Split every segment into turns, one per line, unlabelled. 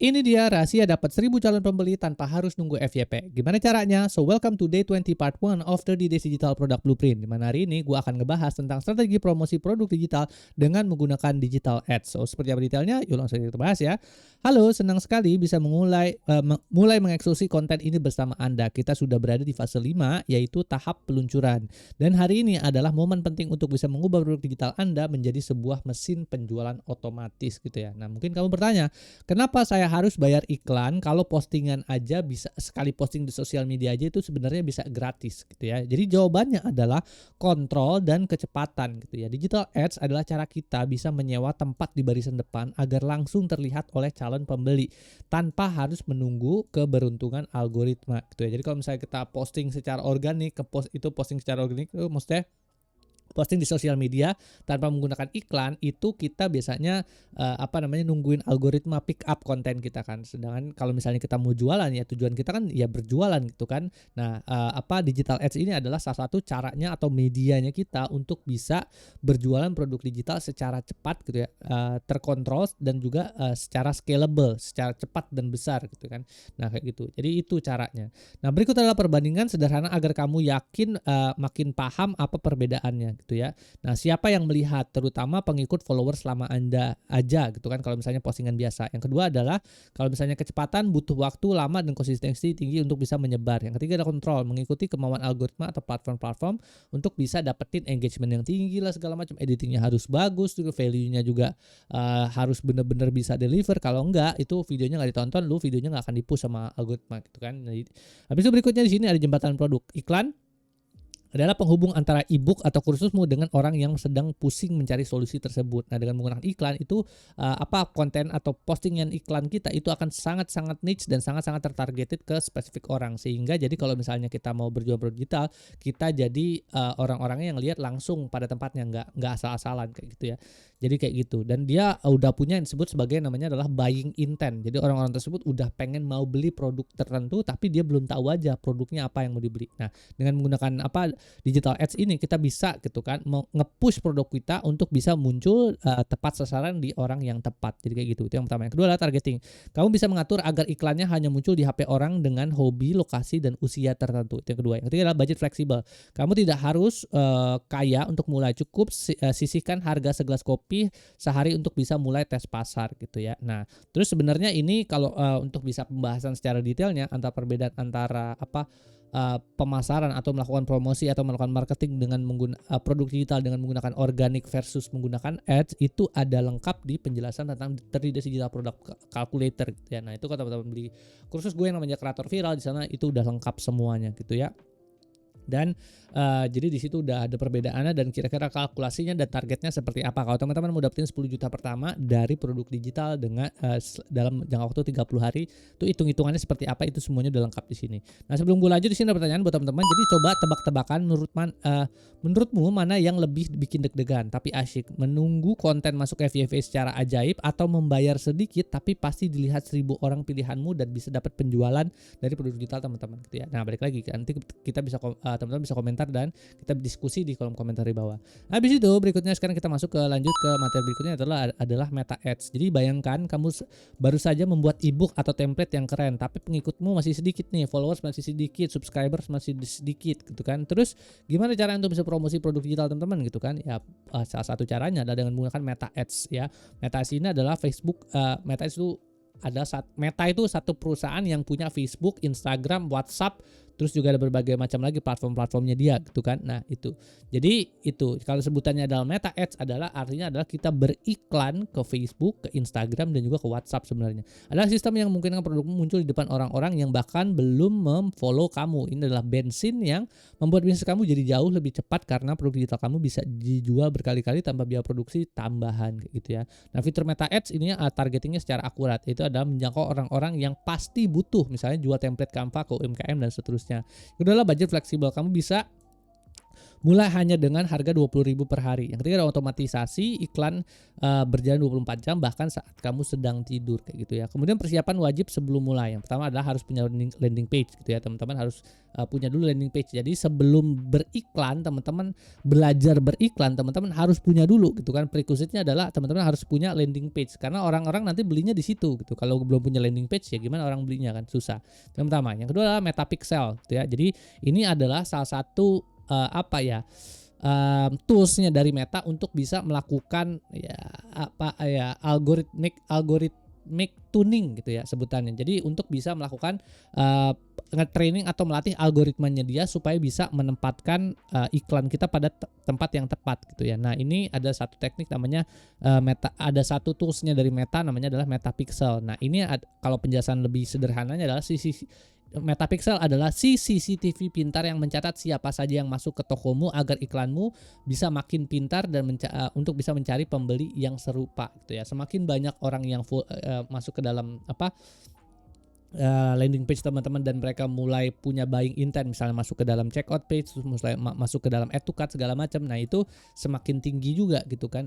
Ini dia rahasia dapat 1000 calon pembeli tanpa harus nunggu FYP. Gimana caranya? So welcome to day 20 part 1 of 30 Days Digital Product Blueprint. Dimana hari ini gue akan ngebahas tentang strategi promosi produk digital dengan menggunakan digital ads. So seperti apa detailnya? Yuk langsung kita bahas ya. Halo, senang sekali bisa mulai mengeksekusi konten ini bersama Anda. Kita sudah berada di fase 5 yaitu tahap peluncuran. Dan hari ini adalah momen penting untuk bisa mengubah produk digital Anda menjadi sebuah mesin penjualan otomatis gitu ya. Nah, mungkin kamu bertanya, kenapa saya harus bayar iklan kalau postingan aja bisa sekali posting di sosial media aja itu sebenarnya bisa gratis gitu ya. Jadi jawabannya adalah kontrol dan kecepatan gitu ya. Digital ads adalah cara kita bisa menyewa tempat di barisan depan agar langsung terlihat oleh calon pembeli tanpa harus menunggu keberuntungan algoritma gitu ya. Jadi kalau misalnya kita posting secara organik, posting secara organik itu maksudnya posting di sosial media tanpa menggunakan iklan itu kita biasanya nungguin algoritma pick up konten kita kan. Sedangkan kalau misalnya kita mau jualan ya tujuan kita kan ya berjualan gitu kan. Nah, digital ads ini adalah salah satu caranya atau medianya kita untuk bisa berjualan produk digital secara cepat gitu ya, terkontrol dan juga secara scalable, secara cepat dan besar gitu kan. Nah, kayak gitu. Jadi itu caranya. Nah, berikut adalah perbandingan sederhana agar kamu yakin makin paham apa perbedaannya gitu ya. Nah, siapa yang melihat? Terutama pengikut followers selama Anda aja gitu kan kalau misalnya postingan biasa. Yang kedua adalah kalau misalnya kecepatan butuh waktu lama dan konsistensi tinggi untuk bisa menyebar. Yang ketiga adalah kontrol, mengikuti kemauan algoritma atau platform-platform untuk bisa dapetin engagement yang tinggi lah segala macam. Editingnya harus bagus, juga value-nya juga harus benar-benar bisa deliver. Kalau enggak, itu videonya nggak ditonton, videonya nggak akan di-push sama algoritma gitu kan. Nah, habis itu berikutnya di sini ada jembatan produk. Iklan adalah penghubung antara e-book atau kursusmu dengan orang yang sedang pusing mencari solusi tersebut. Nah, dengan menggunakan iklan itu konten atau postingan iklan kita itu akan sangat-sangat niche dan sangat-sangat tertargeted ke spesifik orang. Sehingga jadi kalau misalnya kita mau berjual produk digital, kita jadi orang-orangnya yang lihat langsung pada tempatnya, nggak asal-asalan kayak gitu ya. Jadi kayak gitu. Dan dia udah punya yang disebut sebagai namanya adalah buying intent. Jadi orang-orang tersebut udah pengen mau beli produk tertentu tapi dia belum tahu aja produknya apa yang mau dibeli. Nah, dengan menggunakan digital ads ini kita bisa gitu kan nge-push produk kita untuk bisa muncul tepat sasaran di orang yang tepat. Jadi kayak gitu. Itu yang pertama. Yang kedua adalah targeting. Kamu bisa mengatur agar iklannya hanya muncul di HP orang dengan hobi, lokasi dan usia tertentu. Itu yang kedua. Yang ketiga adalah budget fleksibel. Kamu tidak harus kaya untuk mulai, cukup sisihkan harga segelas kopi sehari untuk bisa mulai tes pasar gitu ya. Nah, terus sebenarnya ini kalau untuk bisa pembahasan secara detailnya antara perbedaan antara pemasaran atau melakukan promosi atau melakukan marketing dengan menggunakan produk digital dengan menggunakan organik versus menggunakan ads itu ada lengkap di penjelasan tentang 30 Days Digital Product Calculator gitu ya. Nah, itu kalau teman-teman beli kursus gue yang namanya Kreator Viral, di sana itu udah lengkap semuanya gitu ya. Dan jadi di situ udah ada perbedaannya dan kira-kira kalkulasinya dan targetnya seperti apa. Kalau teman-teman mau dapetin 10 juta pertama dari produk digital dengan dalam jangka waktu 30 hari, itu hitung-hitungannya seperti apa, itu semuanya udah lengkap di sini. Nah, sebelum gue lanjut, di sini ada pertanyaan buat teman-teman. Jadi coba tebak-tebakan menurutmu mana yang lebih bikin deg-degan tapi asyik, menunggu konten masuk FYP secara ajaib atau membayar sedikit tapi pasti dilihat 1000 orang pilihanmu dan bisa dapat penjualan dari produk digital teman-teman gitu ya. Nah, balik lagi nanti kita bisa teman-teman bisa komentar dan kita diskusi di kolom komentar di bawah. Habis itu berikutnya sekarang kita lanjut ke materi berikutnya adalah meta ads. Jadi bayangkan kamu baru saja membuat ebook atau template yang keren tapi pengikutmu masih sedikit nih, followers masih sedikit, subscribers masih sedikit gitu kan. Terus gimana cara untuk bisa promosi produk digital teman-teman gitu kan? Ya salah satu caranya adalah dengan menggunakan meta ads ya. Meta ads ini adalah Facebook, meta ads itu Meta itu satu perusahaan yang punya Facebook, Instagram, WhatsApp, terus juga ada berbagai macam lagi platform-platformnya dia gitu kan. Nah, itu. Jadi itu kalau sebutannya adalah Meta Ads artinya adalah kita beriklan ke Facebook, ke Instagram dan juga ke WhatsApp sebenarnya. Adalah sistem yang memungkinkan produkmu muncul di depan orang-orang yang bahkan belum memfollow kamu. Ini adalah bensin yang membuat bisnis kamu jadi jauh lebih cepat karena produk digital kamu bisa dijual berkali-kali tanpa biaya produksi tambahan kayak gitu ya. Nah, fitur Meta Ads ini targetingnya secara akurat. Itu adalah menjangkau orang-orang yang pasti butuh, misalnya jual template Canva ke UMKM dan seterusnya. Kedua adalah budget fleksibel. Kamu bisa mulai hanya dengan harga 20.000 per hari. Yang ketiga ada otomatisasi iklan berjalan 24 jam bahkan saat kamu sedang tidur kayak gitu ya. Kemudian persiapan wajib sebelum mulai. Yang pertama adalah harus punya landing page gitu ya. Teman-teman harus punya dulu landing page. Jadi sebelum beriklan, teman-teman belajar beriklan, teman-teman harus punya dulu gitu kan. Prerequisite-nya adalah teman-teman harus punya landing page karena orang-orang nanti belinya di situ gitu. Kalau belum punya landing page ya gimana orang belinya kan, susah. Yang pertama. Yang kedua adalah Metapixel gitu ya. Jadi ini adalah salah satu toolsnya dari Meta untuk bisa melakukan algoritmic tuning gitu ya sebutannya. Jadi untuk bisa melakukan nge-training atau melatih algoritmanya dia supaya bisa menempatkan iklan kita pada tempat yang tepat gitu ya. Nah, ini ada satu teknik namanya ada satu toolsnya dari Meta namanya adalah Metapixel. Nah, ini kalau penjelasan lebih sederhananya adalah Metapixel adalah CCTV pintar yang mencatat siapa saja yang masuk ke tokomu agar iklanmu bisa makin pintar dan untuk bisa mencari pembeli yang serupa gitu ya. Semakin banyak orang yang masuk ke dalam landing page teman-teman dan mereka mulai punya buying intent, misalnya masuk ke dalam checkout page, terus mulai masuk ke dalam add to cart segala macam. Nah, itu semakin tinggi juga gitu kan,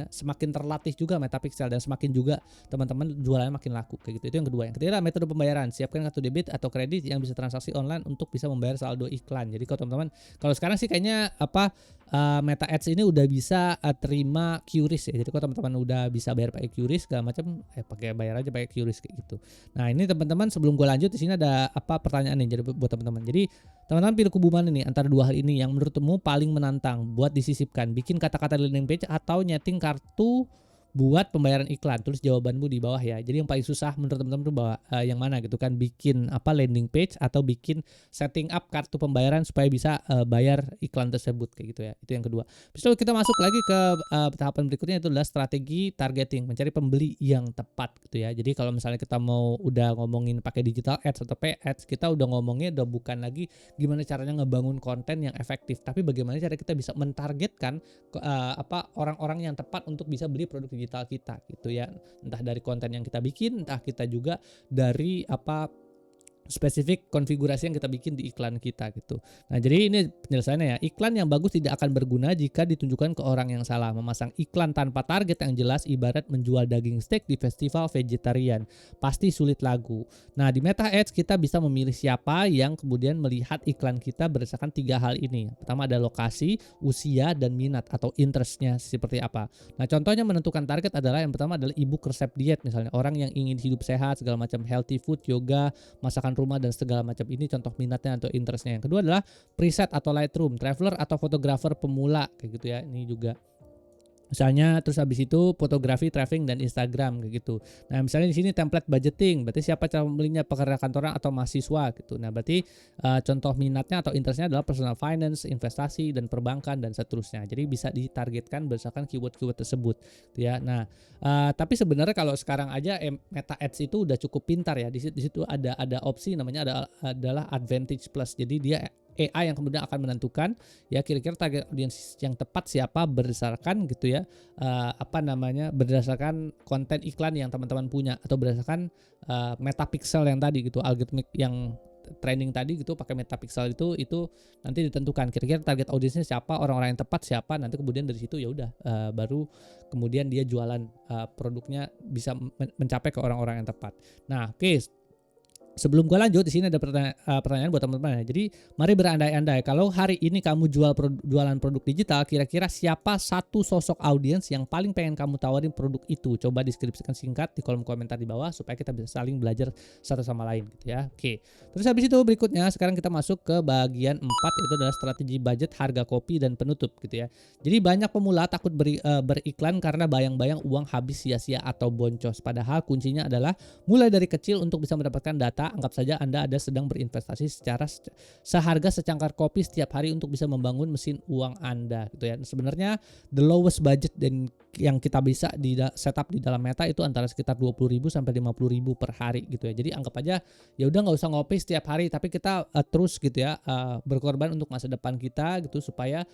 semakin terlatih juga Metapixel dan semakin juga teman-teman jualannya makin laku kayak gitu. Itu yang kedua. Yang ketiga adalah metode pembayaran. Siapkan kartu debit atau kredit yang bisa transaksi online untuk bisa membayar saldo iklan. Jadi kalau teman-teman, kalau sekarang sih kayaknya Meta Ads ini udah bisa terima QRIS ya. Jadi kalau teman-teman udah bisa bayar pakai QRIS segala macam, pakai bayar aja pakai QRIS kayak gitu. Nah, ini teman-teman sebelum gue lanjut di sini ada pertanyaan nih jadi buat teman-teman. Jadi teman-teman pilih kubu mana nih antara dua hal ini yang menurutmu paling menantang buat disisipkan? Bikin kata-kata di landing page atau nyeting kartu buat pembayaran iklan? Tulis jawabanmu di bawah ya. Jadi yang paling susah menurut teman-teman itu yang mana gitu kan, bikin landing page atau bikin setting up kartu pembayaran supaya bisa bayar iklan tersebut kayak gitu ya. Itu yang kedua. Habis itu kita masuk lagi ke tahapan berikutnya, itu adalah strategi targeting, mencari pembeli yang tepat gitu ya. Jadi kalau misalnya kita mau udah ngomongin pakai digital ads atau pay ads, kita udah ngomongnya udah bukan lagi gimana caranya ngebangun konten yang efektif, tapi bagaimana cara kita bisa mentargetkan orang-orang yang tepat untuk bisa beli produk digital kita gitu ya. Entah dari konten yang kita bikin, entah kita juga dari spesifik konfigurasi yang kita bikin di iklan kita gitu. Nah, jadi ini penjelasannya ya. Iklan yang bagus tidak akan berguna jika ditunjukkan ke orang yang salah. Memasang iklan tanpa target yang jelas ibarat menjual daging steak di festival vegetarian. Pasti sulit laku. Nah, di Meta Ads kita bisa memilih siapa yang kemudian melihat iklan kita berdasarkan 3 hal ini. Pertama ada lokasi, usia, dan minat atau interestnya seperti apa. Nah, contohnya menentukan target adalah yang pertama adalah ebook resep diet, misalnya orang yang ingin hidup sehat segala macam, healthy food, yoga, masakan rumah dan segala macam. Ini contoh minatnya atau interestnya. Yang kedua adalah preset atau Lightroom, traveler atau fotografer pemula kayak gitu ya. Ini juga misalnya, terus habis itu fotografi, traveling, dan Instagram kayak gitu. Nah, misalnya di sini template budgeting, berarti siapa cara membelinya, pekerja kantoran atau mahasiswa gitu. Nah, berarti contoh minatnya atau interestnya adalah personal finance, investasi, dan perbankan dan seterusnya. Jadi bisa ditargetkan berdasarkan keyword-keyword tersebut gitu ya. Nah, tapi sebenarnya kalau sekarang aja Meta Ads itu udah cukup pintar ya. Di situ ada opsi namanya adalah Advantage Plus. Jadi dia AI yang kemudian akan menentukan ya kira-kira target audiens yang tepat siapa berdasarkan gitu ya berdasarkan konten iklan yang teman-teman punya atau berdasarkan Metapixel yang tadi gitu, algoritmik yang training tadi gitu pakai Metapixel itu nanti ditentukan kira-kira target audiensnya siapa, orang-orang yang tepat siapa, nanti kemudian dari situ ya udah baru kemudian dia jualan produknya bisa mencapai ke orang-orang yang tepat. Nah, oke. Sebelum gue lanjut, di sini ada pertanyaan buat teman-teman ya. Jadi mari berandai-andai kalau hari ini kamu jualan produk digital, kira-kira siapa satu sosok audiens yang paling pengen kamu tawarin produk itu? Coba deskripsikan singkat di kolom komentar di bawah supaya kita bisa saling belajar satu sama lain gitu ya. Oke. Terus habis itu berikutnya sekarang kita masuk ke bagian 4, itu adalah strategi budget, harga kopi, dan penutup gitu ya. Jadi banyak pemula takut beriklan karena bayang-bayang uang habis sia-sia atau boncos. Padahal kuncinya adalah mulai dari kecil untuk bisa mendapatkan data. Anggap saja Anda sedang berinvestasi seharga secangkar kopi setiap hari untuk bisa membangun mesin uang Anda gitu ya. Sebenarnya the lowest budget dan yang kita bisa setup di dalam Meta itu antara sekitar 20.000 sampai 50.000 per hari gitu ya. Jadi anggap aja ya udah nggak usah ngopi setiap hari, tapi kita terus gitu ya berkorban untuk masa depan kita gitu supaya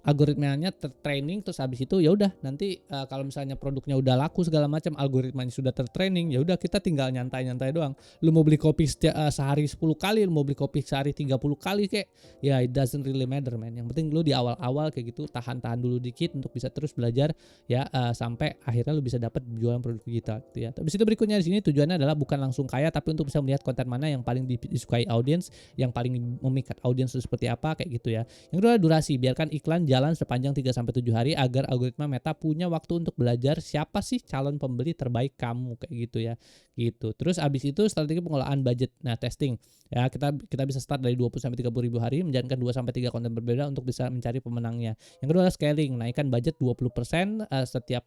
algoritmanya tertraining, terus habis itu ya udah nanti kalau misalnya produknya udah laku segala macam, algoritmanya sudah tertraining, ya udah kita tinggal nyantai-nyantai doang. Lu mau beli kopi sehari 10 kali, lu mau beli kopi sehari 30 kali kayak ya it doesn't really matter man. Yang penting lu di awal-awal kayak gitu tahan-tahan dulu dikit untuk bisa terus belajar ya sampai akhirnya lu bisa dapat jualan produk digital gitu ya. Habis itu berikutnya di sini tujuannya adalah bukan langsung kaya tapi untuk bisa melihat konten mana yang paling disukai audiens, yang paling memikat audiens itu seperti apa kayak gitu ya. Yang kedua durasi, biarkan iklan jalan sepanjang 3-7 hari agar algoritma Meta punya waktu untuk belajar siapa sih calon pembeli terbaik kamu kayak gitu ya. Gitu. Terus abis itu strategi pengelolaan budget. Nah, testing. Ya, kita bisa start dari 20 sampai 30 ribu hari menjalankan 2 sampai 3 konten berbeda untuk bisa mencari pemenangnya. Yang kedua adalah scaling, naikkan budget 20% setiap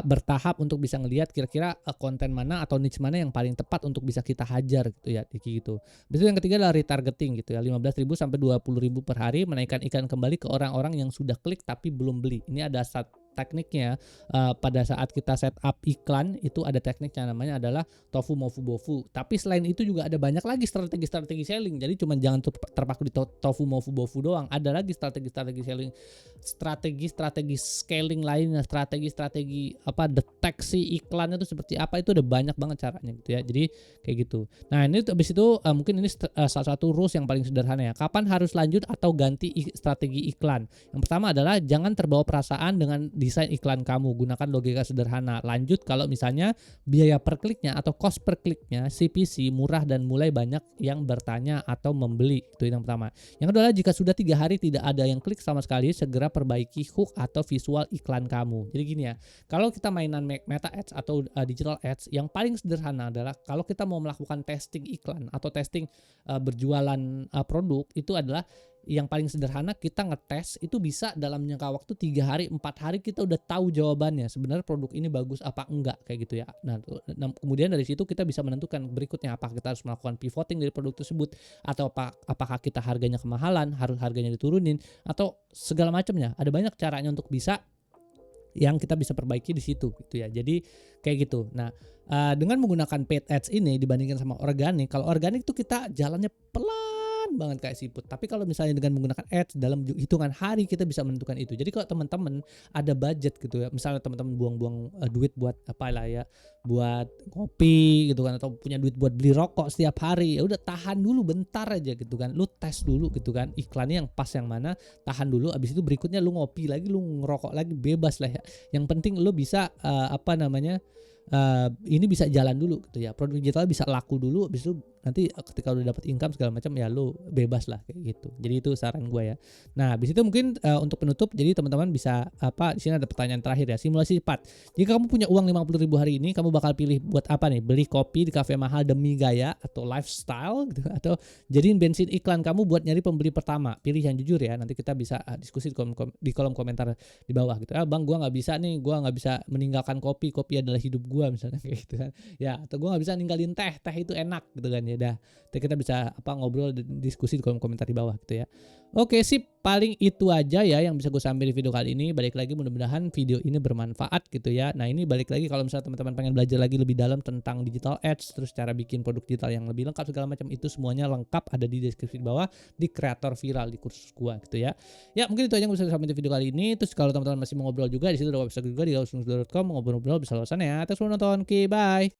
bertahap untuk bisa ngelihat kira-kira konten mana atau niche mana yang paling tepat untuk bisa kita hajar gitu ya gitu. Habis itu yang ketiga adalah retargeting gitu ya, 15.000 sampai 20.000 per hari, menaikkan iklan kembali ke orang-orang yang sudah klik tapi belum beli. Ini ada tekniknya pada saat kita setup iklan itu ada tekniknya namanya adalah tofu mofu bofu. Tapi selain itu juga ada banyak lagi strategi-strategi selling. Jadi cuma jangan terpaku di tofu mofu bofu doang. Ada lagi strategi-strategi selling, strategi-strategi scaling lainnya, strategi deteksi iklannya itu seperti apa, itu ada banyak banget caranya gitu ya. Jadi kayak gitu. Nah, ini habis itu mungkin ini salah satu rules yang paling sederhana ya. Kapan harus lanjut atau ganti strategi iklan? Yang pertama adalah jangan terbawa perasaan dengan desain iklan kamu, gunakan logika sederhana. Lanjut kalau misalnya biaya per kliknya atau cost per kliknya CPC murah dan mulai banyak yang bertanya atau membeli. Itu yang pertama. Yang kedua adalah jika sudah 3 hari tidak ada yang klik sama sekali, segera perbaiki hook atau visual iklan kamu. Jadi gini ya, kalau kita mainan Meta Ads atau digital ads, yang paling sederhana adalah kalau kita mau melakukan testing iklan atau testing berjualan produk, itu adalah yang paling sederhana, kita ngetes itu bisa dalam jangka waktu 3 hari 4 hari kita udah tahu jawabannya sebenarnya produk ini bagus apa enggak kayak gitu ya. Nah kemudian dari situ kita bisa menentukan berikutnya apakah kita harus melakukan pivoting dari produk tersebut atau apakah kita harganya kemahalan, harus harganya diturunin atau segala macamnya. Ada banyak caranya untuk bisa yang kita bisa perbaiki di situ gitu ya. Jadi kayak gitu. Nah dengan menggunakan paid ads ini dibandingkan sama organik, kalau organik tuh kita jalannya pelan banget kayak siput. Tapi kalau misalnya dengan menggunakan ads dalam hitungan hari kita bisa menentukan itu. Jadi kalau teman-teman ada budget gitu ya, misalnya teman-teman buang-buang duit buat buat kopi gitu kan, atau punya duit buat beli rokok setiap hari, ya udah tahan dulu bentar aja gitu kan. Lu tes dulu gitu kan iklannya yang pas yang mana, tahan dulu, abis itu berikutnya lu ngopi lagi, lu ngerokok lagi, bebas lah ya. Yang penting lu bisa ini bisa jalan dulu gitu ya, produk digital bisa laku dulu, habis itu nanti ketika udah dapat income segala macam ya lu bebas lah kayak gitu. Jadi itu saran gue ya. Nah habis itu mungkin untuk penutup, jadi teman-teman bisa di sini ada pertanyaan terakhir ya, simulasi cepat. Jika kamu punya uang 50.000 hari ini, kamu bakal pilih buat apa nih? Beli kopi di kafe mahal demi gaya atau lifestyle gitu, atau jadiin bensin iklan kamu buat nyari pembeli pertama? Pilih yang jujur ya, nanti kita bisa diskusi di kolom komentar di bawah gitu. Bang, gua nggak bisa nih, gua nggak bisa meninggalkan kopi adalah hidup gua misalnya kayak gitu kan ya, atau gua nggak bisa ninggalin teh itu enak gitu kan ya. Dah kita bisa ngobrol diskusi di kolom komentar di bawah gitu ya. Oke sip, paling itu aja ya yang bisa gue sambil di video kali ini. Balik lagi, mudah-mudahan video ini bermanfaat gitu ya. Nah ini balik lagi kalau misalnya teman-teman pengen belajar lagi lebih dalam tentang digital ads, terus cara bikin produk digital yang lebih lengkap segala macam, itu semuanya lengkap ada di deskripsi di bawah di kreator viral di kursus gua gitu ya. Ya mungkin itu aja yang bisa sampai di video kali ini. Terus kalau teman-teman masih mau ngobrol juga, di situ ada website juga di gausnusdo.com, ngobrol-ngobrol bisa lewat sana ya. Terus menonton, bye.